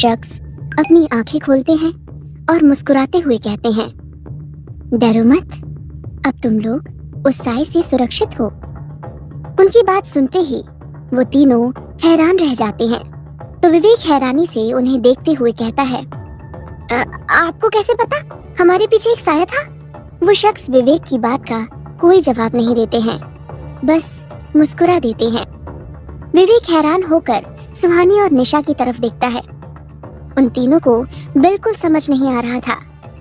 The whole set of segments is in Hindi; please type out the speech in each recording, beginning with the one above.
शख्स अपनी आंखें खोलते हैं और मुस्कुराते हुए कहते हैं, डरो मत, अब तुम लोग उस साए से सुरक्षित हो। उनकी बात सुनते ही वो तीनों हैरान रह जाते हैं। तो विवेक हैरानी से उन्हें देखते हुए कहता है, आपको कैसे पता हमारे पीछे एक साया था? वो शख्स विवेक की बात का कोई जवाब नहीं देते हैं, बस मुस्कुरा देते हैं। विवेक हैरान होकर सुहानी और निशा की तरफ देखता है। उन तीनों को बिल्कुल समझ नहीं आ रहा था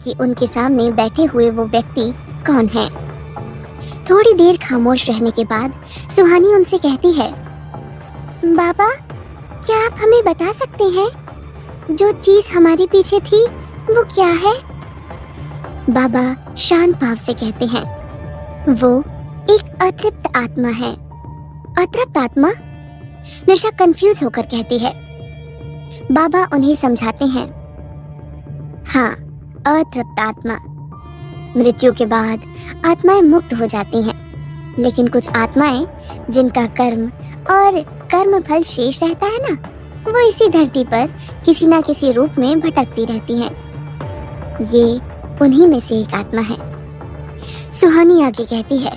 कि उनके सामने बैठे हुए वो व्यक्ति कौन है। थोड़ी देर खामोश रहने के बाद सुहानी उनसे कहती है, बाबा, क्या आप हमें बता सकते हैं जो चीज हमारे पीछे थी वो क्या है? बाबा शांत भाव से कहते हैं, वो एक अतृप्त आत्मा है। अतृप्त आत्मा? निशा कंफ्यूज होकर कहती है। बाबा उन्हें समझाते हैं, हाँ, अतृप्त आत्मा। मृत्यु के बाद आत्माएं मुक्त हो जाती हैं, लेकिन कुछ आत्माएं जिनका कर्म और कर्म फल शेष रहता है ना, वो इसी धरती पर किसी ना किसी रूप में भटकती रहती हैं। ये उन्हीं में से एक आत्मा है। सुहानी आगे कहती है,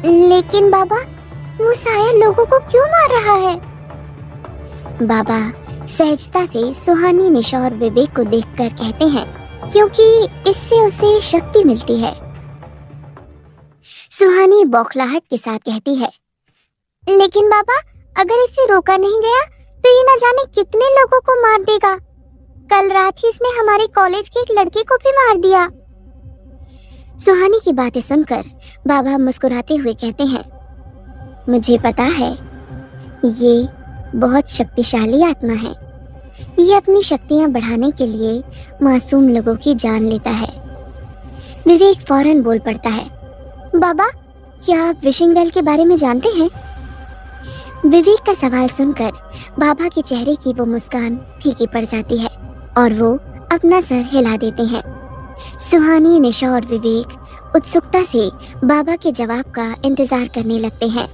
लेकिन बाबा, वो साया लोगों को क्यों मार रहा है? बाबा सहजता से सुहानी, निशा और विवेक को देखकर कहते हैं, क्योंकि इससे उसे शक्ति मिलती है। सुहानी बौखलाहट के साथ कहती है, लेकिन बाबा, अगर इसे रोका नहीं गया तो ये न जाने कितने लोगों को मार देगा। कल रात ही इसने हमारे कॉलेज के एक लड़के को भी मार दिया। सुहानी की बातें सुनकर बाबा मुस्कुराते हुए कहते हैं, मुझे पता है, ये बहुत शक्तिशाली आत्मा है। ये अपनी शक्तियां बढ़ाने के लिए मासूम लोगों की जान लेता है। विवेक फौरन बोल पड़ता है, बाबा, क्या आप विशिंग वेल के बारे में जानते हैं? विवेक का सवाल सुनकर बाबा के चेहरे की वो मुस्कान फीकी पड़ जाती है और वो अपना सर हिला देते हैं। सुहानी, निशा और विवेक उत्सुकता से बाबा के जवाब का इंतजार करने लगते हैं।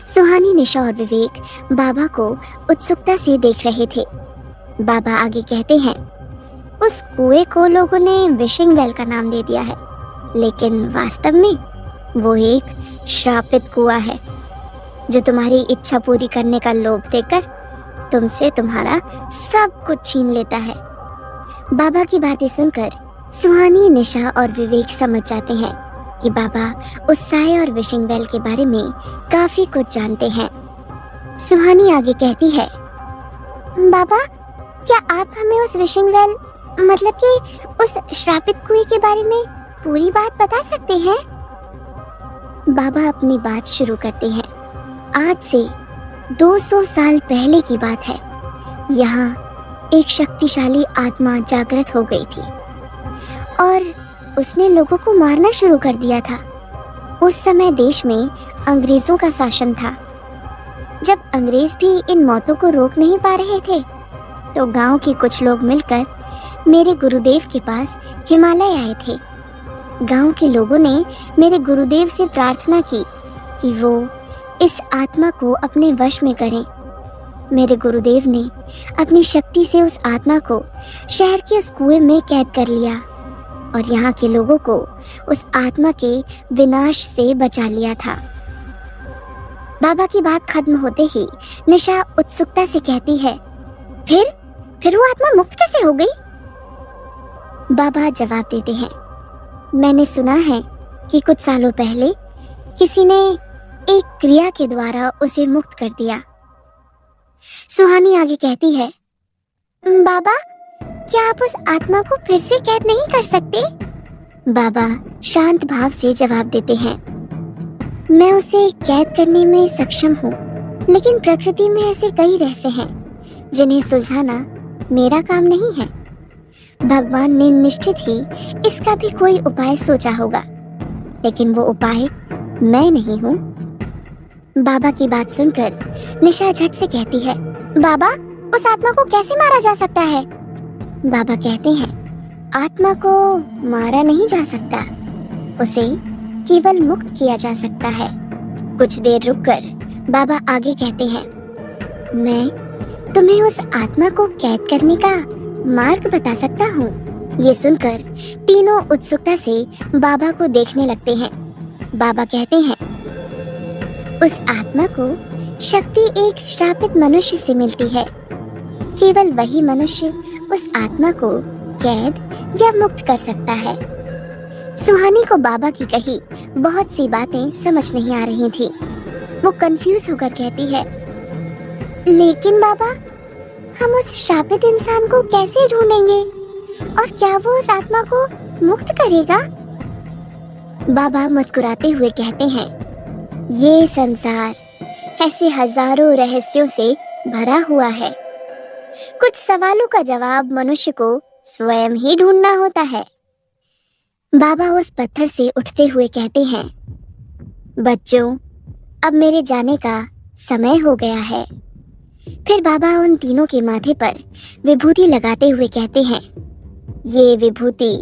सुहानी, निशा और विवेक बाबा को उत्सुकता से देख रहे थे। बाबा आगे कहते हैं, उस कुएं को लोगों ने विशिंग वेल का नाम दे दिया है, लेकिन वास्तव में वो एक श्रापित कुआं है जो तुम्हारी इच्छा पूरी करने का लोभ देकर तुमसे तुम्हारा सब कुछ छीन लेता है। बाबा की बातें सुनकर सुहानी, निशा और विवेक समझ जाते हैं कि बाबा उस साए और विशिंग वेल के बारे में काफी कुछ जानते हैं। सुहानी आगे कहती है, बाबा, क्या आप हमें उस विशिंग वेल, मतलब कि उस श्रापित कुएं के बारे में पूरी बात बता सकते हैं? बाबा अपनी बात शुरू करते हैं। आज से 200 साल पहले की बात है। यहाँ एक शक्तिशाली आत्मा जागृत हो गई थी और उसने लोगों को मारना शुरू कर दिया था। उस समय देश में अंग्रेजों का शासन था। जब अंग्रेज भी इन मौतों को रोक नहीं पा रहे थे, तो गांव के कुछ लोग मिलकर मेरे गुरुदेव के पास हिमालय आए थे। गांव के लोगों ने मेरे गुरुदेव से प्रार्थना की कि वो इस आत्मा को अपने वश में करें। मेरे गुरुदेव ने अपनी शक्ति से उस आत्मा को शहर के उस कुएं में कैद कर लिया और यहाँ के लोगों को उस आत्मा के विनाश से बचा लिया था। बाबा की बात खत्म होते ही निशा उत्सुकता से कहती है, फिर वो आत्मा मुक्त कैसे हो गई? बाबा जवाब देते हैं, मैंने सुना है कि कुछ सालों पहले किसी ने एक क्रिया के द्वारा उसे मुक्त कर दिया। सुहानी आगे कहती है, बाबा, क्या आप उस आत्मा को फिर से कैद नहीं कर सकते? बाबा शांत भाव से जवाब देते हैं, मैं उसे कैद करने में सक्षम हूँ, लेकिन प्रकृति में ऐसे कई रहस्य हैं जिन्हें सुलझाना मेरा काम नहीं है। भगवान ने निश्चित ही इसका भी कोई उपाय सोचा होगा, लेकिन वो उपाय मैं नहीं हूँ। बाबा की बात सुनकर निशा झट से कहती है, बाबा, उस आत्मा को कैसे मारा जा सकता है? बाबा कहते हैं, आत्मा को मारा नहीं जा सकता, उसे केवल मुक्त किया जा सकता है। कुछ देर रुककर बाबा आगे कहते हैं, मैं तुम्हें उस आत्मा को कैद करने का मार्ग बता सकता हूँ। ये सुनकर तीनों उत्सुकता से बाबा को देखने लगते हैं। बाबा कहते हैं, उस आत्मा को शक्ति एक श्रापित मनुष्य से मिलती है। केवल वही मनुष्य उस आत्मा को कैद या मुक्त कर सकता है। सुहानी को बाबा की कही बहुत सी बातें समझ नहीं आ रही थी। वो कंफ्यूज होकर कहती है, लेकिन बाबा, हम उस श्रापित इंसान को कैसे ढूंढेंगे और क्या वो उस आत्मा को मुक्त करेगा? बाबा मुस्कुराते हुए कहते हैं, ये संसार ऐसे हजारों रहस्यों से भरा हुआ है। कुछ सवालों का जवाब मनुष्य को स्वयं ही ढूंढना होता है। बाबा उस पत्थर से उठते हुए कहते हैं, बच्चों, अब मेरे जाने का समय हो गया है। फिर बाबा उन तीनों के माथे पर विभूति लगाते हुए कहते हैं, ये विभूति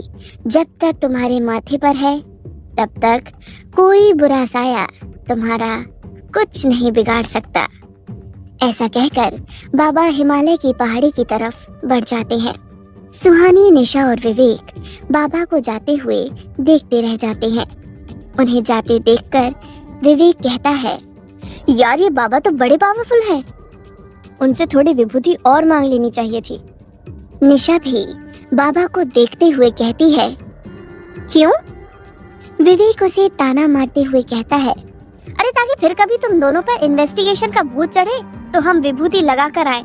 जब तक तुम्हारे माथे पर है तब तक कोई बुरा साया तुम्हारा कुछ नहीं बिगाड़ सकता। ऐसा कहकर बाबा हिमालय की पहाड़ी की तरफ बढ़ जाते हैं। सुहानी, निशा और विवेक बाबा को जाते हुए देखते रह जाते हैं। उन्हें जाते देखकर विवेक कहता है, यार ये बाबा तो बड़े पावरफुल हैं। उनसे थोड़ी विभूति और मांग लेनी चाहिए थी। निशा भी बाबा को देखते हुए कहती है, क्यों? विवेक उसे ताना मारते हुए कहता है, अरे ताकि फिर कभी तुम दोनों पर इन्वेस्टिगेशन का भूत चढ़े तो हम विभूति लगा कर आए।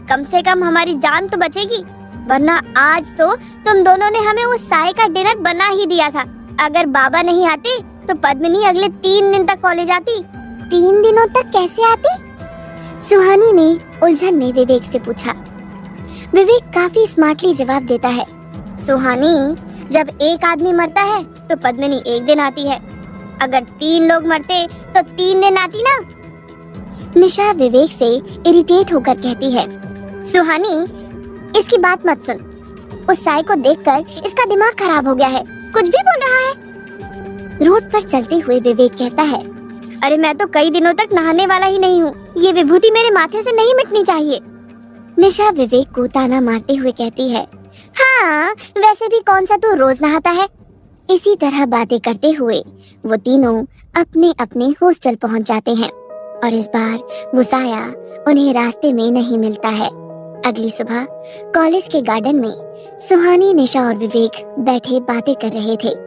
कम से कम हमारी जान तो बचेगी, वरना आज तो तुम दोनों ने हमें उस साए का डिनर बना ही दिया था। अगर बाबा नहीं आते तो पद्मिनी अगले 3 दिन तक कॉलेज आती। 3 दिनों तक कैसे आती? सुहानी ने उलझन में विवेक से पूछा। विवेक काफी स्मार्टली जवाब देता है, सुहानी, जब एक आदमी मरता है तो पद्मिनी 1 दिन आती है। अगर 3 लोग मरते तो 3 दिन आती ना। निशा विवेक से इरिटेट होकर कहती है, सुहानी, इसकी बात मत सुन। उस साए को देखकर इसका दिमाग खराब हो गया है, कुछ भी बोल रहा है। रोड पर चलते हुए विवेक कहता है, अरे मैं तो कई दिनों तक नहाने वाला ही नहीं हूँ। ये विभूति मेरे माथे से नहीं मिटनी चाहिए। निशा विवेक को ताना मारते हुए कहती है, हाँ, वैसे भी कौन सा तू रोज नहाता है। इसी तरह बातें करते हुए वो तीनों अपने अपने हॉस्टल पहुंच जाते हैं और इस बार वो साया उन्हें रास्ते में नहीं मिलता है। अगली सुबह कॉलेज के गार्डन में सुहानी, निशा और विवेक बैठे बातें कर रहे थे।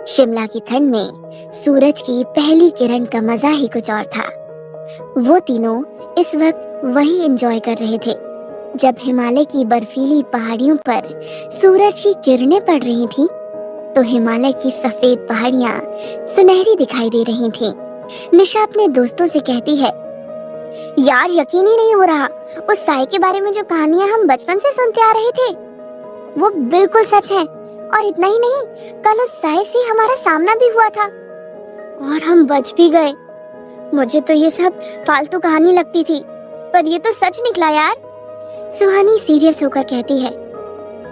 शिमला की ठंड में सूरज की पहली किरण का मजा ही कुछ और था। वो तीनों इस वक्त वही एंजॉय कर रहे थे जब हिमालय की बर्फीली पहाड़ियों पर सूरज की किरणें पड़ रही थीं, तो हिमालय की सफेद पहाड़ियां सुनहरी दिखाई दे रही थीं। निशा अपने दोस्तों से कहती है, यार यकीन ही नहीं हो रहा, उस साए के बारे में जो कहानियां हम बचपन से सुनते आ रहे थे वो बिल्कुल सच है। और इतना ही नहीं, कल उस साए से हमारा सामना भी हुआ था और हम बच भी गए। मुझे तो ये सब फालतू कहानी लगती थी, पर ये तो सच निकला यार। सुहानी सीरियस होकर कहती है,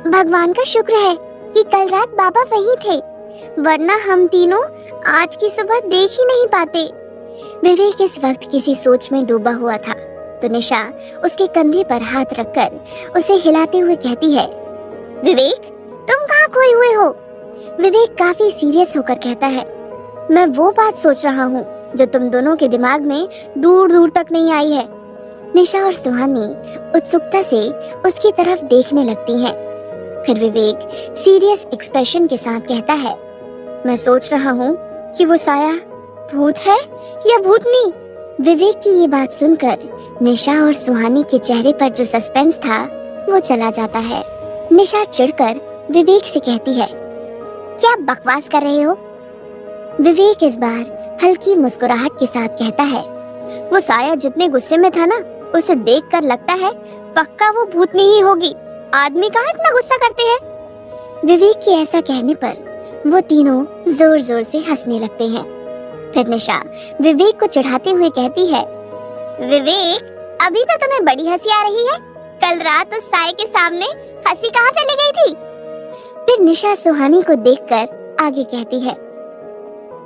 भगवान का शुक्र है कि कल रात बाबा वहीं थे, वरना हम तीनों आज की सुबह देख ही नहीं पाते। विवेक इस वक्त किसी सोच में डूबा हुआ था, तो निशा उसके कंधे पर हाथ रखकर उसे हिलाते हुए कहती है, विवेक, तुम कहाँ खोए हुए हो? विवेक काफी सीरियस होकर कहता है, मैं वो बात सोच रहा हूँ जो तुम दोनों के दिमाग में दूर दूर तक नहीं आई है। निशा और सुहानी उत्सुकता से उसकी तरफ देखने लगती हैं। फिर विवेक सीरियस एक्सप्रेशन के साथ कहता है, मैं सोच रहा हूँ कि वो साया भूत है या भूतनी। विवेक की ये बात सुनकर निशा और सुहानी के चेहरे पर जो सस्पेंस था वो चला जाता है। निशा चिढ़कर विवेक से कहती है, क्या बकवास कर रहे हो? विवेक इस बार हल्की मुस्कुराहट के साथ कहता है, वो साया जितने गुस्से में था ना, उसे देखकर लगता है पक्का वो भूतनी ही होगी। आदमी कहाँ इतना गुस्सा करते हैं। विवेक के ऐसा कहने पर वो तीनों जोर जोर से हंसने लगते हैं। फिर निशा विवेक को चिढ़ाते हुए कहती है, विवेक, अभी तो तुम्हें बड़ी हंसी आ रही है, कल रात उस साए के सामने हंसी कहाँ चली गई थी? फिर निशा सुहानी को देखकर आगे कहती है,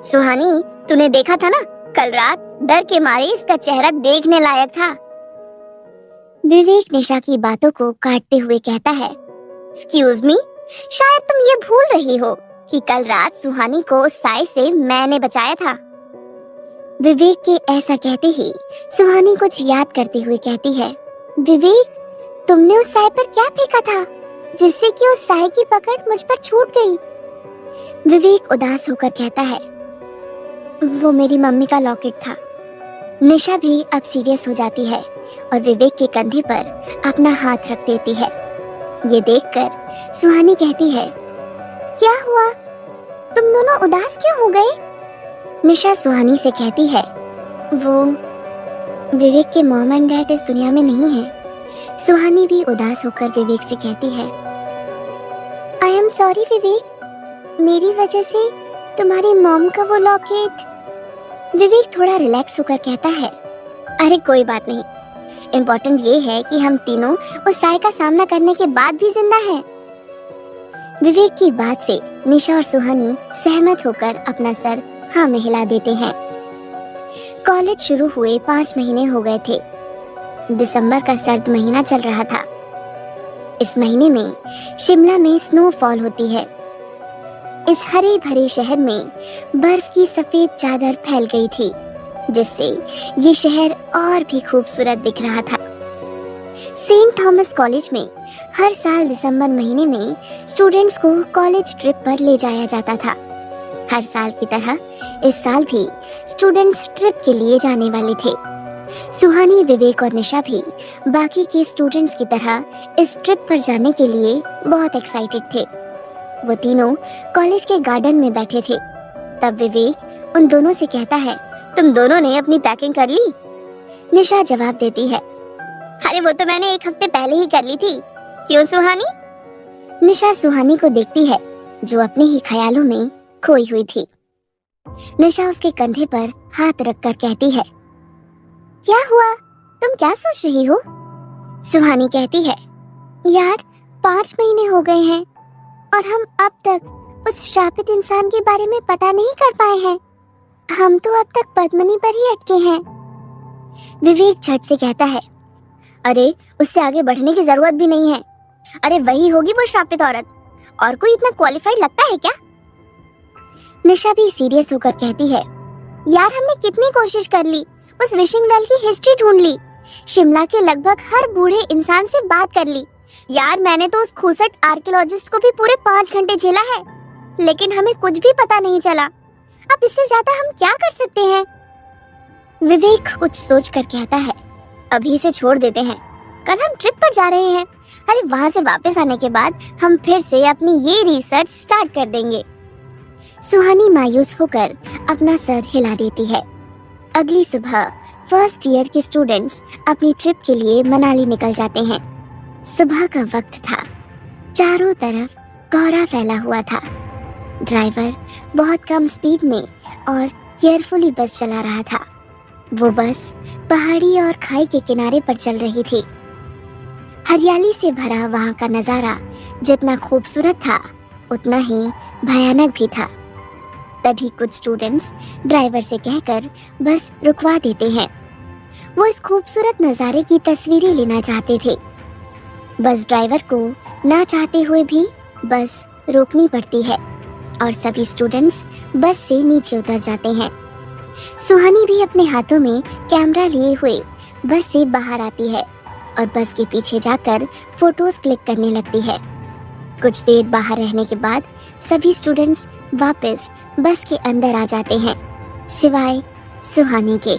सुहानी, तूने देखा था ना, कल रात डर के मारे इसका चेहरा देखने लायक था। विवेक निशा की बातों को काटते हुए कहता है, एक्सक्यूज मी, शायद तुम ये भूल रही हो कि कल रात सुहानी को उस साए से मैंने बचाया था। विवेक के ऐसा कहते ही सुहानी कुछ याद करते हुए कहती है, विवेक, तुमने उस साए पर क्या फेंका था जिससे कि उस साए की पकड़ मुझ पर छूट गई? विवेक उदास होकर कहता है, वो मेरी मम्मी का लॉकेट था। निशा भी अब सीरियस हो जाती है और विवेक के कंधे पर अपना हाथ रख देती है। ये देखकर सुहानी कहती है, क्या हुआ, तुम दोनों उदास क्यों हो गए? निशा सुहानी से कहती है, वो विवेक के मॉम एंड डैड इस दुनिया में नहीं है। सुहानी भी उदास होकर विवेक से कहती है, आई एम सॉरी विवेक, मेरी वजह से तुम्हारी मॉम का वो लॉकेट। विवेक थोड़ा रिलैक्स होकर कहता है, अरे कोई बात नहीं, इम्पोर्टेंट ये है कि हम तीनों उस साए का सामना करने के बाद भी जिंदा हैं। विवेक की बात से निशा और सुहानी सहमत होकर अपना सर हाँ में हिला देते हैं। कॉलेज शुरू हुए 5 महीने हो गए थे। दिसंबर का सर्द महीना चल रहा था। इस महीने में शिमला में स्नोफॉल होती है। इस हरे भरे शहर में बर्फ की सफेद चादर फैल गई थी, जिससे ये शहर और भी खूबसूरत दिख रहा था। सेंट थॉमस कॉलेज में हर साल दिसंबर महीने में स्टूडेंट्स को कॉलेज ट्रिप पर ले जाया जाता था। हर साल की तरह इस साल भी स्टूडेंट्स ट्रिप के लिए जाने वाले थे। सुहानी, विवेक और निशा भी बाकी के स्टूडेंट्स की तरह इस ट्रिप पर जाने के लिए बहुत एक्साइटेड थे। वो तीनों कॉलेज के गार्डन में बैठे थे। तब विवेक उन दोनों से कहता है, तुम दोनों ने अपनी पैकिंग कर ली? निशा जवाब देती है, अरे वो तो मैंने 1 हफ्ते पहले ही कर ली थी। क्यों सुहानी? निशा सुहानी को देखती है जो अपने ही ख्यालों में खोई हुई थी। निशा उसके कंधे पर हाथ रखकर कहती है, क्या हुआ, तुम क्या सोच रही हो? सुहानी कहती है, यार 5 महीने हो गए हैं और हम अब तक उस श्रापित इंसान के बारे में पता नहीं कर पाए हैं। हम तो अब तक पद्मिनी पर ही अटके हैं। विवेक झट से कहता है, अरे उससे आगे बढ़ने की जरूरत भी नहीं है। अरे वही होगी वो श्रापित औरत, और कोई इतना क्वालिफाइड लगता है क्या? निशा भी सीरियस होकर कहती है, यार हमने कितनी कोशिश कर ली, उस विशिंग वेल की हिस्ट्री ढूंढ ली, शिमला के लगभग हर बूढ़े इंसान से बात कर ली। यार मैंने तो उस खूसट आर्कियोलॉजिस्ट को भी पूरे 5 घंटे झेला है, लेकिन हमें कुछ भी पता नहीं चला। अब इससे ज्यादा हम क्या कर सकते हैं? विवेक कुछ सोच कर कहता है, अभी से छोड़ देते हैं, कल हम ट्रिप पर जा रहे हैं। अरे वहां से वापस आने के बाद हम फिर से अपनी ये रिसर्च स्टार्ट कर देंगे। सुहानी मायूस होकर अपना सर हिला देती है। अगली सुबह फर्स्ट ईयर के स्टूडेंट्स अपनी ट्रिप के लिए मनाली निकल जाते हैं। सुबह का वक्त था, चारों तरफ कोहरा फैला हुआ था। ड्राइवर बहुत कम स्पीड में और केयरफुली बस चला रहा था। वो बस पहाड़ी और खाई के किनारे पर चल रही थी। हरियाली से भरा वहां का नजारा जितना खूबसूरत था उतना ही भयानक भी था। तभी कुछ स्टूडेंट्स ड्राइवर से कहकर बस रुकवा देते हैं। वो इस खूबसूरत नजारे की तस्वीरें लेना चाहते थे। बस ड्राइवर को ना चाहते हुए भी बस रोकनी पड़ती है और सभी स्टूडेंट्स बस से नीचे उतर जाते हैं। सुहानी भी अपने हाथों में कैमरा लिए हुए बस से बाहर आती है और बस के पीछे जाकर फोटोज क्लिक करने लगती है। कुछ देर बाहर रहने के बाद सभी स्टूडेंट्स वापस बस के अंदर आ जाते हैं, सिवाय सुहानी के।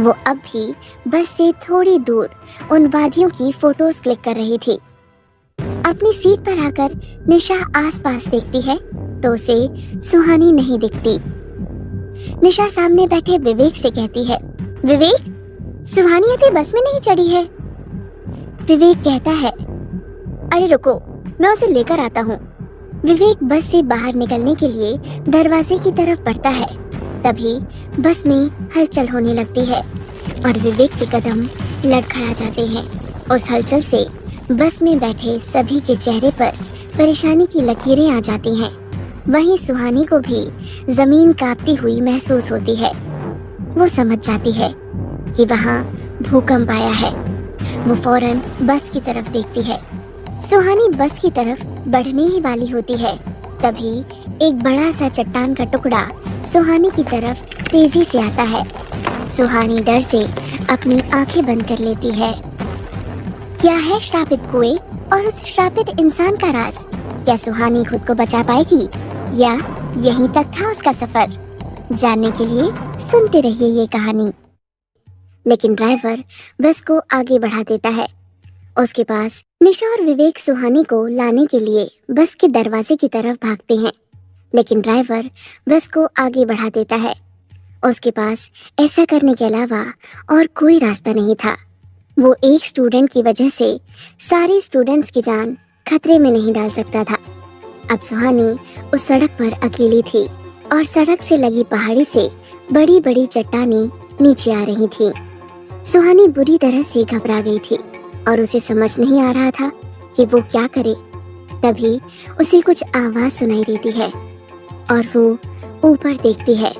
वो अब भी बस से थोड़ी दूर उन वादियों की फोटोज क्लिक कर रही थी। अपनी सीट पर आकर निशा आसपास देखती है तो उसे सुहानी नहीं दिखती। निशा सामने बैठे विवेक से कहती है, विवेक, सुहानी अभी बस में नहीं चढ़ी है। विवेक कहता है, अरे रुको, मैं उसे लेकर आता हूँ। विवेक बस से बाहर निकलने के लिए दरवाजे की तरफ बढ़ता है। तभी बस में हलचल होने लगती है और विवेक के कदम लड़खड़ा जाते हैं। उस हलचल से बस में बैठे सभी के चेहरे पर परेशानी की लकीरें आ जाती हैं। वहीं सुहानी को भी जमीन कांपती हुई महसूस होती है। वो समझ जाती है कि वहाँ भूकंप आया है वो फौरन बस की तरफ देखती है। सुहानी बस की तरफ बढ़ने ही वाली होती है, तभी एक बड़ा सा चट्टान का टुकड़ा सुहानी की तरफ तेजी से आता है। सुहानी डर से अपनी आंखें बंद कर लेती है। क्या है श्रापित कुएं और उस श्रापित इंसान का राज? क्या सुहानी खुद को बचा पाएगी या यहीं तक था उसका सफर? जानने के लिए सुनते रहिए ये कहानी। लेकिन ड्राइवर बस को आगे बढ़ा देता है। उसके पास निशा और विवेक सुहानी को लाने के लिए बस के दरवाजे की तरफ भागते हैं, लेकिन ड्राइवर बस को आगे बढ़ा देता है। उसके पास ऐसा करने के अलावा और कोई रास्ता नहीं था। वो एक स्टूडेंट की वजह से सारे स्टूडेंट्स की जान खतरे में नहीं डाल सकता था। अब सुहानी उस सड़क पर अकेली थी और सड़क से लगी पहाड़ी से बड़ी बड़ी चट्टानें नीचे आ रही थीं। सुहानी बुरी तरह से घबरा गई थी और उसे समझ नहीं आ रहा था कि वो क्या करे। तभी उसे कुछ आवाज सुनाई देती है और वो ऊपर देखती है।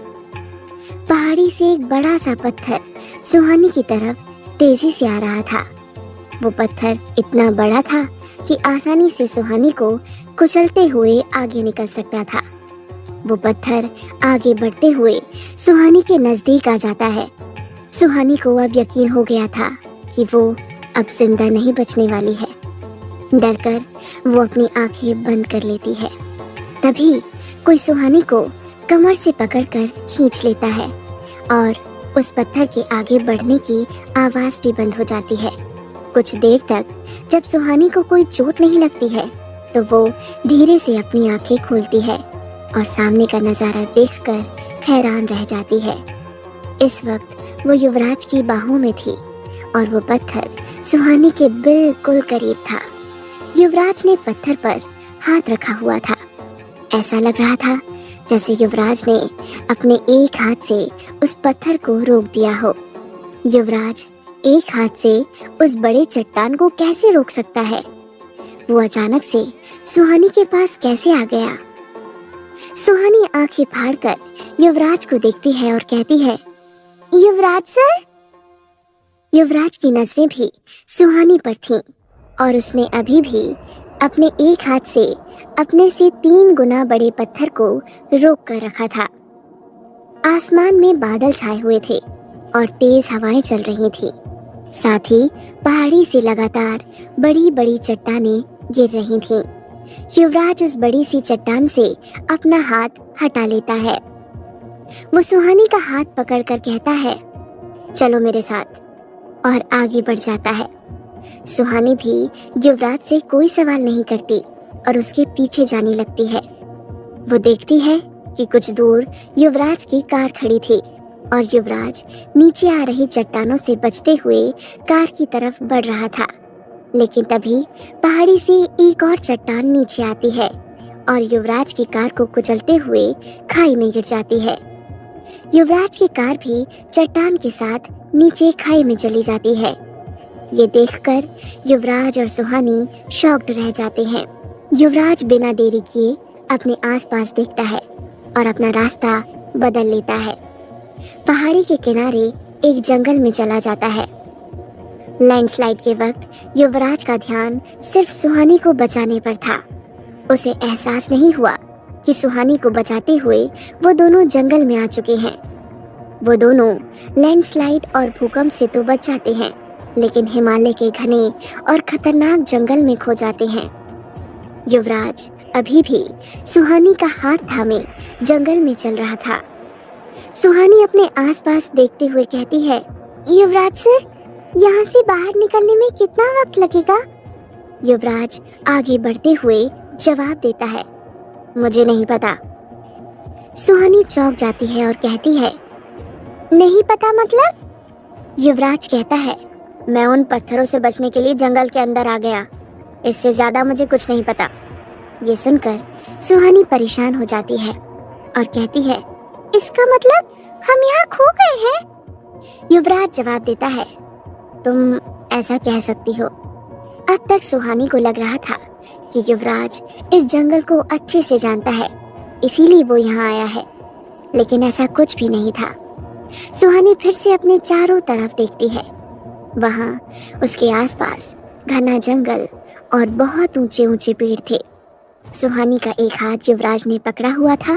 पहाड़ी से एक बड़ा सा पत्थर सुहानी की तरफ तेजी से आ रहा था। वो पत्थर इतना बड़ा था कि आसानी से सुहानी को कुचलते हुए आगे निकल सकता था। वो पत्थर आगे बढ़ते हुए सुहानी के नजदीक आ जाता है। सुहानी को अब यकीन हो गया था कि वो अब जिंदा नहीं बचने वाली है। डरकर वो अपनी आंखें बंद कर लेती है। तभी कोई सुहानी को कमर से पकड़कर खींच लेता है और उस पत्थर के आगे बढ़ने की आवाज भी बंद हो जाती है। कुछ देर तक जब सुहानी को कोई चोट नहीं लगती है तो वो धीरे से अपनी आंखें खोलती है और सामने का नजारा देखकर हैरान रह जाती है। इस वक्त वो युवराज की बाहों में थी और वो पत्थर सुहानी के बिल्कुल करीब था। युवराज ने पत्थर पर हाथ रखा हुआ था। ऐसा लग रहा था जैसे युवराज ने अपने एक हाथ से उस पत्थर को रोक दिया हो। युवराज एक हाथ से उस बड़े चट्टान को कैसे रोक सकता है? वो अचानक से सुहानी के पास कैसे आ गया? सुहानी आंखें फाड़कर युवराज को देखती है और कहती है, युवराज सर। युवराज की नजरें भी सुहानी पर थीं और उसने अभी भी अपने एक हाथ से अपने से 3 गुना बड़े पत्थर को रोक कर रखा था। आसमान में बादल छाए हुए थे और तेज हवाएं चल रही थी। साथ ही पहाड़ी से लगातार बड़ी बड़ी चट्टानें गिर रही थीं। युवराज उस बड़ी सी चट्टान से अपना हाथ हटा लेता है। वो सुहानी का हाथ पकड़कर कहता है, चलो मेरे साथ, और आगे बढ़ जाता है। सुहानी भी युवराज से कोई सवाल नहीं करती और उसके पीछे जाने लगती है। वो देखती है कि कुछ दूर युवराज की कार खड़ी थी और युवराज नीचे आ रही चट्टानों से बचते हुए कार की तरफ बढ़ रहा था। लेकिन तभी पहाड़ी से एक और चट्टान नीचे आती है और युवराज की कार को कुचलते हुए खाई में गिर जाती है। युवराज की कार भी चट्टान के साथ नीचे खाई में चली जाती है। ये देखकर युवराज और सुहानी शॉक्ड रह जाते हैं। युवराज बिना देरी किए अपने आसपास देखता है और अपना रास्ता बदल लेता है। पहाड़ी के किनारे एक जंगल में चला जाता है। लैंडस्लाइड के वक्त युवराज का ध्यान सिर्फ सुहानी को बचाने पर था। उसे एहसास नहीं हुआ कि सुहानी को बचाते हुए वो दोनों जंगल में आ चुके हैं। वो दोनों लैंडस्लाइड और भूकंप से तो बच जाते हैं, लेकिन हिमालय के घने और खतरनाक जंगल में खो जाते हैं। युवराज अभी भी सुहानी का हाथ थामे जंगल में चल रहा था। सुहानी अपने आसपास देखते हुए कहती है, युवराज सर, यहाँ से बाहर निकलने में कितना वक्त लगेगा? युवराज आगे बढ़ते हुए जवाब देता है, मुझे नहीं पता। सुहानी चौंक जाती है और कहती है, नहीं पता मतलब? युवराज कहता है, मैं उन पत्थरों से बचने के लिए जंगल के अंदर आ गया, इससे ज्यादा मुझे कुछ नहीं पता। ये सुनकर सुहानी परेशान हो जाती है और कहती है, इसका मतलब हम यहाँ खो गए हैं? युवराज जवाब देता है, तुम ऐसा कह सकती हो। अब तक सुहानी को लग रहा था कि युवराज इस जंगल को अच्छे से जानता है, इसीलिए वो यहाँ आया है, लेकिन ऐसा कुछ भी नहीं था। सुहानी फिर से अपने चारों तरफ देखती है। वहाँ उसके आसपास घना जंगल और बहुत ऊंचे ऊंचे पेड़ थे। सुहानी का एक हाथ युवराज ने पकड़ा हुआ था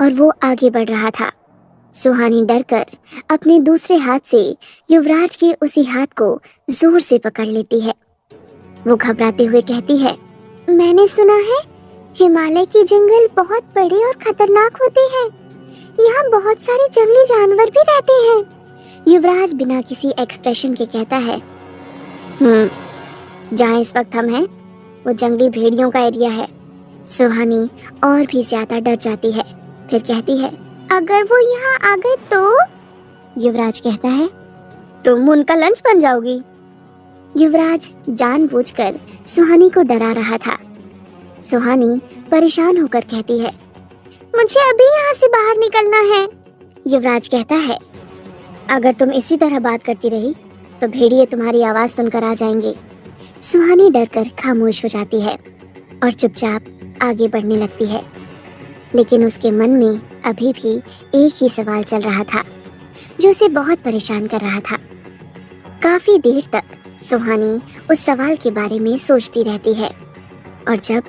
और वो आगे बढ़ रहा था। सुहानी डरकर अपने दूसरे हाथ से युवराज के उसी हाथ को जोर से पकड़ लेती है। वो घबराते हुए कहती है, मैंने सुना है हिमालय के जंगल बहुत बड़े और खतरनाक होते हैं। यहाँ बहुत सारे जंगली जानवर भी रहते हैं। युवराज बिना किसी एक्सप्रेशन के कहता है, जहाँ इस वक्त हम हैं वो जंगली भेड़ियों का एरिया है। सुहानी और भी ज्यादा डर जाती है, फिर कहती है, अगर वो यहाँ आ गए तो? युवराज कहता है, तुम उनका लंच बन जाओगी। युवराज जानबूझकर सुहानी को डरा रहा था। सुहानी परेशान होकर कहती है, मुझे अभी यहाँ से बाहर निकलना है। युवराज कहता है, अगर तुम इसी तरह बात करती रही तो भेड़िए तुम्हारी आवाज सुनकर आ जाएंगे। सुहानी डरकर खामोश हो जाती है और चुपचाप आगे बढ़ने लगती है, लेकिन उसके मन में अभी भी एक ही सवाल चल रहा था जो उसे बहुत परेशान कर रहा था। काफी देर तक सुहानी उस सवाल के बारे में सोचती रहती है और जब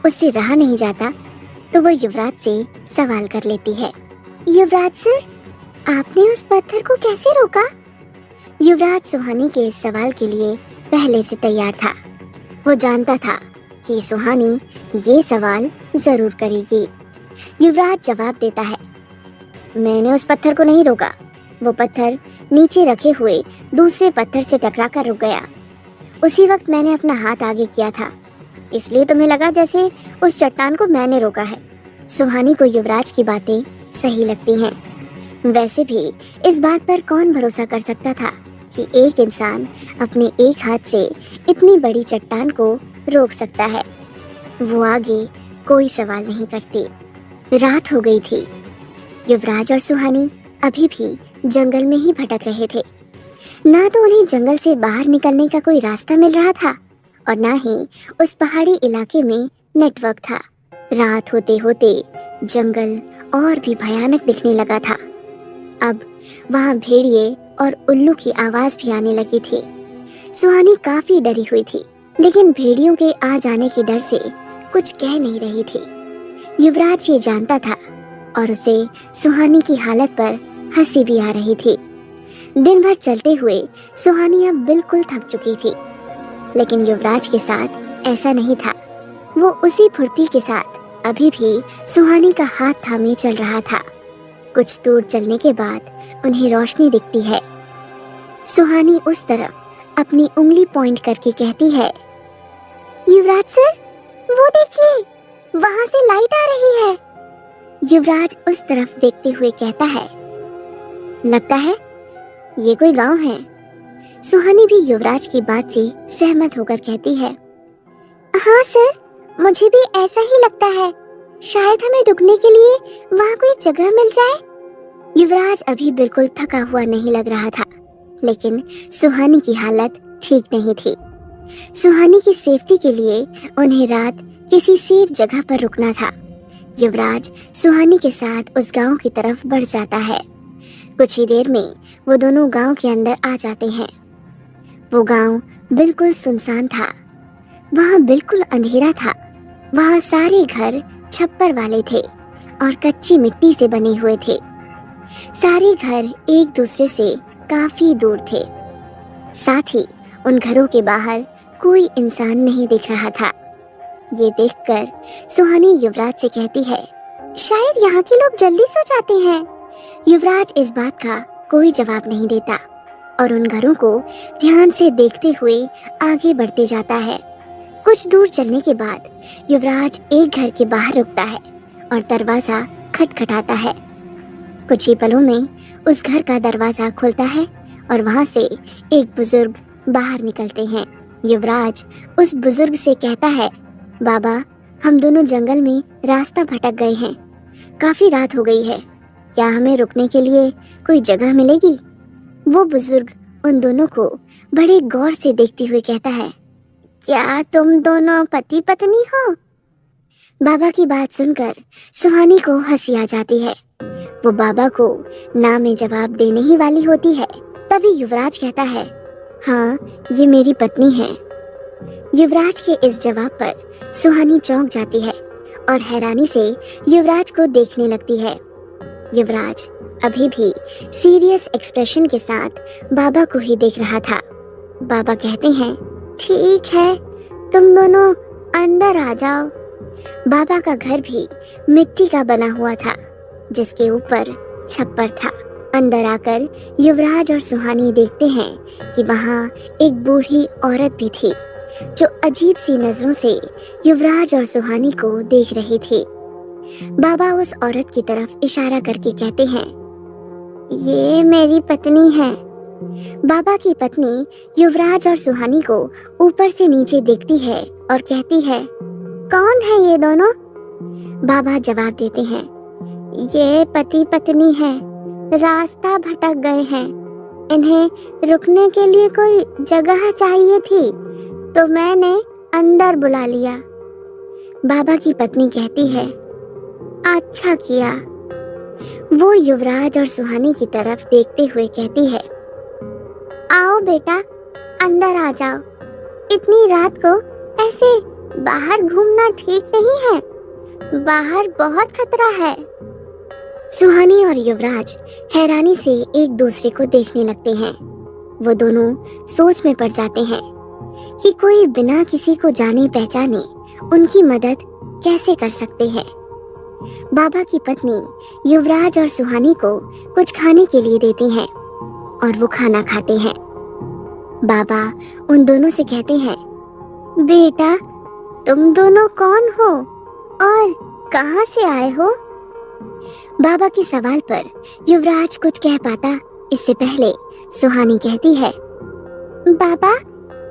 उससे रहा नहीं जाता तो वो युवराज से सवाल कर लेती है, युवराज सर, आपने उस पत्थर को कैसे रोका? युवराज सुहानी के इस सवाल के लिए पहले से तैयार था। वो जानता था कि सुहानी ये सवाल जरूर करेगी। युवराज जवाब देता है, मैंने उस पत्थर को नहीं रोका। वो पत्थर नीचे रखे हुए दूसरे पत्थर से टकराकर रुक गया। उसी वक्त मैंने अपना हाथ आगे किया था, इसलिए तुम्हें लगा जैसे उस चट्टान को मैंने रोका है। सुहानी को युवराज की बातें सही लगती हैं। वैसे भी इस बात पर कौन भरोसा कर सकता था कि एक इंसान अपने एक हाथ से इतनी बड़ी चट्टान को रोक सकता है। वो आगे कोई सवाल नहीं करती। रात हो गई थी। युवराज और सुहानी अभी भी जंगल में ही भटक रहे थे। ना तो उन्हें जंगल से बाहर निकलने का कोई रास्ता मिल रहा था और ना ही उस पहाड़ी इलाके में नेटवर्क था। रात होते होते जंगल और भी भयानक दिखने लगा था। अब वहाँ भेड़िए और उल्लू की आवाज भी आने लगी थी। सुहानी काफी डरी हुई थी, लेकिन भेड़ियों के आ जाने के डर से कुछ कह नहीं रही थी। युवराज ये जानता था और उसे सुहानी की हालत पर हंसी भी आ रही थी। दिन भर चलते हुए सुहानी अब बिल्कुल थक चुकी थी, लेकिन युवराज के साथ ऐसा नहीं था। वो उसी फुर्ती के साथ अभी भी सुहानी का हाथ थामे चल रहा था। कुछ दूर चलने के बाद उन्हें रोशनी दिखती है। सुहानी उस तरफ अपनी उंगली पॉइंट करके कहती है, युवराज सर, वो देखिए, वहां से लाइट आ रही है। युवराज उस तरफ देखते हुए कहता है, लगता है ये कोई गांव है। सुहानी भी युवराज की बात से सहमत होकर कहती है, हाँ सर, मुझे भी ऐसा ही लगता है। शायद हमें रुकने के लिए वहाँ कोई जगह मिल जाए। युवराज अभी बिल्कुल थका हुआ नहीं लग रहा था, लेकिन सुहानी की हालत ठीक नहीं थी। सुहानी की सेफ्टी के लिए उन्हें रात किसी सेफ जगह पर रुकना था। युवराज सुहानी के साथ उस गांव की तरफ बढ़ जाता है। कुछ ही देर में वो दोनों गांव के अंदर आ जाते हैं। वो गांव बिल्कुल सुनसान था। वहाँ बिल्कुल अंधेरा था। वहाँ सारे घर छप्पर वाले थे और कच्ची मिट्टी से बने हुए थे। सारे घर एक दूसरे से काफी दूर थे। साथ ही उन घरों के बाहर कोई इंसान नहीं दिख रहा था। ये देखकर सुहानी युवराज से कहती है, शायद यहाँ के लोग जल्दी सो जाते हैं। युवराज इस बात का कोई जवाब नहीं देता और उन घरों को ध्यान से देखते हुए आगे बढ़ते जाता है। कुछ दूर चलने के बाद युवराज एक घर के बाहर रुकता है और दरवाजा खटखटाता है। कुछ ही पलों में उस घर का दरवाजा खुलता है और वहां से एक बुजुर्ग बाहर निकलते हैं। युवराज उस बुजुर्ग से कहता है, बाबा, हम दोनों जंगल में रास्ता भटक गए हैं। काफी रात हो गई है, क्या हमें रुकने के लिए कोई जगह मिलेगी? वो बुजुर्ग उन दोनों को बड़े गौर से देखते हुए कहता है, क्या तुम दोनों पति पत्नी हो? बाबा की बात सुनकर सुहानी को हंसी आ जाती है। वो बाबा को ना में जवाब देने ही वाली होती है, तभी युवराज कहता है, हाँ, ये मेरी पत्नी है। युवराज के इस जवाब पर सुहानी चौंक जाती है और हैरानी से युवराज को देखने लगती है। युवराज अभी भी सीरियस एक्सप्रेशन के साथ बाबा को ही देख रहा था। बाबा कहते हैं, ठीक है, तुम दोनों अंदर आ जाओ। बाबा का घर भी मिट्टी का बना हुआ था, जिसके ऊपर छप्पर था। अंदर आकर युवराज और सुहानी देखते हैं कि वहाँ एक बूढ़ी औरत भी थी, जो अजीब सी नजरों से युवराज और सुहानी को देख रही थी। बाबा उस औरत की तरफ इशारा करके कहते हैं, ये मेरी पत्नी है। बाबा की पत्नी युवराज और सुहानी को ऊपर से नीचे देखती है और कहती है, कौन है ये दोनों? बाबा जवाब देते हैं, ये पति पत्नी है, रास्ता भटक गए हैं। इन्हें रुकने के लिए कोई जगह चाहिए थी, तो मैंने अंदर बुला लिया। बाबा की पत्नी कहती है, अच्छा किया। वो युवराज और सुहानी की तरफ देखते हुए कहती है, आओ बेटा, अंदर आ जाओ। इतनी रात को ऐसे बाहर घूमना ठीक नहीं है, बाहर बहुत खतरा है। सुहानी और युवराज हैरानी से एक दूसरे को देखने लगते हैं। वो दोनों सोच में पड़ जाते हैं कि कोई बिना किसी को जाने पहचाने उनकी मदद कैसे कर सकते हैं। बाबा की पत्नी युवराज और सुहानी को कुछ खाने के लिए देती हैं और वो खाना खाते हैं। बाबा उन दोनों से कहते हैं, बेटा, तुम दोनों कौन हो और कहाँ से आए हो? बाबा के सवाल पर युवराज कुछ कह पाता इससे पहले सुहानी कहती है, बाबा,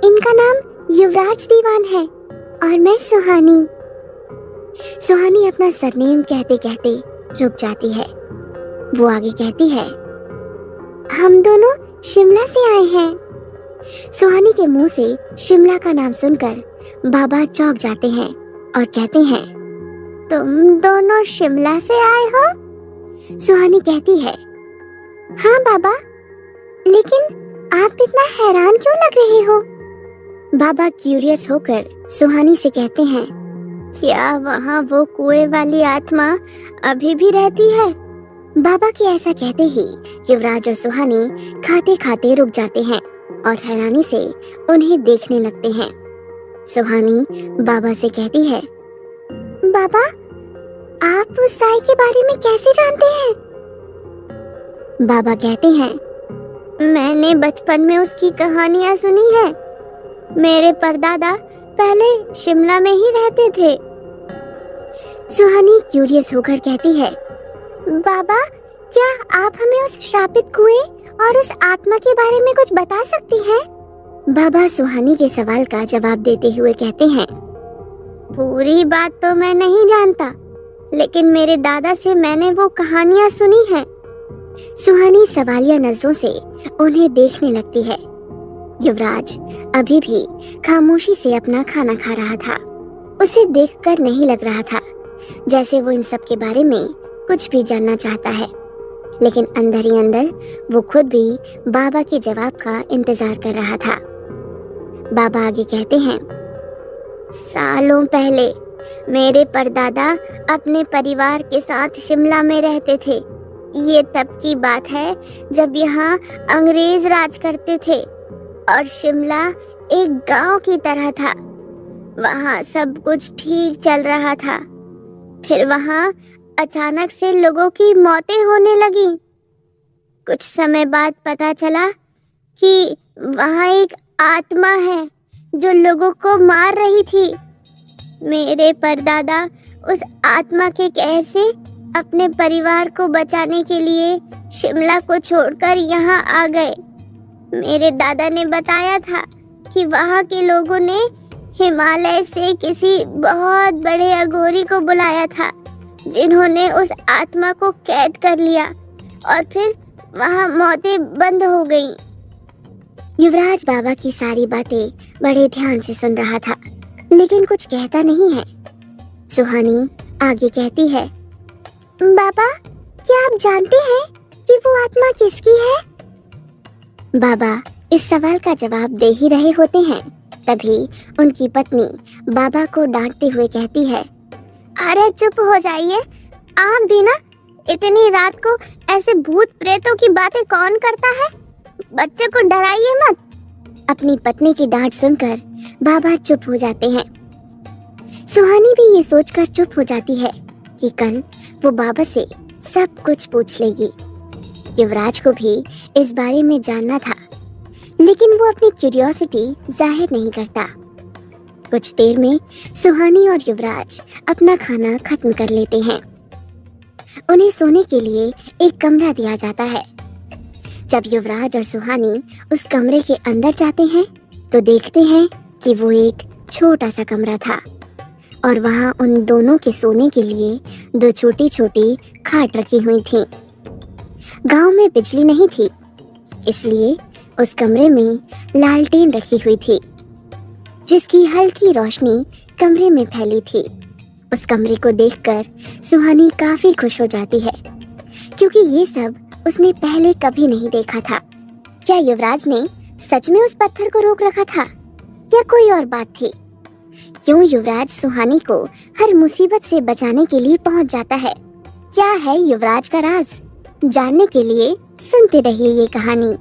इनका नाम युवराज दीवान है और मैं सुहानी। सुहानी अपना सरनेम कहते कहते रुक जाती है। वो आगे कहती है, हम दोनों शिमला से आए हैं। सुहानी के मुंह से शिमला का नाम सुनकर बाबा चौंक जाते हैं और कहते हैं, तुम दोनों शिमला से आए हो? सुहानी कहती है, हाँ बाबा, लेकिन आप इतना हैरान क्यों लग रहे हो? बाबा क्यूरियस होकर सुहानी से कहते हैं, क्या वहाँ वो कुएं वाली आत्मा अभी भी रहती है? बाबा के ऐसा कहते ही युवराज और सुहानी खाते खाते रुक जाते हैं और हैरानी से उन्हें देखने लगते हैं। सुहानी बाबा से कहती है, बाबा, आप उस साई के बारे में कैसे जानते हैं? बाबा कहते हैं, मैंने बचपन में उसकी कहानियां सुनी है। मेरे परदादा पहले शिमला में ही रहते थे। सुहानी क्यूरियस होकर कहती है, बाबा, क्या आप हमें उस श्रापित कुएं और उस आत्मा के बारे में कुछ बता सकती हैं? बाबा सुहानी के सवाल का जवाब देते हुए कहते हैं, पूरी बात तो मैं नहीं जानता, लेकिन मेरे दादा से मैंने वो कहानियां सुनी हैं। सुहानी सवालिया नजरों से उन्हें देखने लगती है। युवराज अभी भी खामोशी से अपना खाना खा रहा था। उसे देखकर नहीं लग रहा था जैसे वो इन सब के बारे में कुछ भी जानना चाहता है, लेकिन अंदर ही अंदर वो खुद भी बाबा के जवाब का इंतजार कर रहा था। बाबा आगे कहते हैं, सालों पहले मेरे परदादा अपने परिवार के साथ शिमला में रहते थे। ये तब की बात है जब यहाँ अंग्रेज राज करते थे और शिमला एक गांव की तरह था। वहाँ सब कुछ ठीक चल रहा था। फिर वहाँ अचानक से लोगों की मौतें होने लगी। कुछ समय बाद पता चला कि वहाँ एक आत्मा है जो लोगों को मार रही थी। मेरे परदादा उस आत्मा के कहर से अपने परिवार को बचाने के लिए शिमला को छोड़कर यहाँ आ गए। मेरे दादा ने बताया था कि वहाँ के लोगों ने हिमालय से किसी बहुत बड़े अघोरी को बुलाया था, जिन्होंने उस आत्मा को कैद कर लिया और फिर वहाँ मौतें बंद हो गईं। युवराज बाबा की सारी बातें बड़े ध्यान से सुन रहा था, लेकिन कुछ कहता नहीं है। सुहानी आगे कहती है, बाबा, क्या आप जानते हैं कि वो आत्मा किसकी है? बाबा इस सवाल का जवाब दे ही रहे होते हैं, तभी उनकी पत्नी बाबा को डांटते हुए कहती है, अरे चुप हो जाइए, आप भी ना, इतनी रात को ऐसे भूत प्रेतों की बातें कौन करता है? बच्चे को डराइए मत। अपनी पत्नी की डांट सुनकर बाबा चुप हो जाते हैं। सुहानी भी ये सोचकर चुप हो जाती है कि कल वो बाबा से सब कुछ पूछ लेगी। युवराज को भी इस बारे में जानना था, लेकिन वो अपनी क्यूरियोसिटी जाहिर नहीं करता। कुछ देर में सुहानी और युवराज अपना खाना खत्म कर लेते हैं। उन्हें सोने के लिए एक कमरा दिया जाता है। जब युवराज और सुहानी उस कमरे के अंदर जाते हैं तो देखते हैं कि वो एक छोटा सा कमरा था और वहाँ उन दोनों के सोने के लिए 2 छोटी छोटी खाट रखी हुई थी। गांव में बिजली नहीं थी, इसलिए उस कमरे में लालटेन रखी हुई थी, जिसकी हल्की रोशनी कमरे में फैली थी। उस कमरे को देखकर सुहानी काफी खुश हो जाती है, क्योंकि ये सब उसने पहले कभी नहीं देखा था। क्या युवराज ने सच में उस पत्थर को रोक रखा था या कोई और बात थी? क्यों युवराज सुहानी को हर मुसीबत से बचाने के लिए पहुंच जाता है? क्या है युवराज का राज? जानने के लिए सुनते रहिए ये कहानी।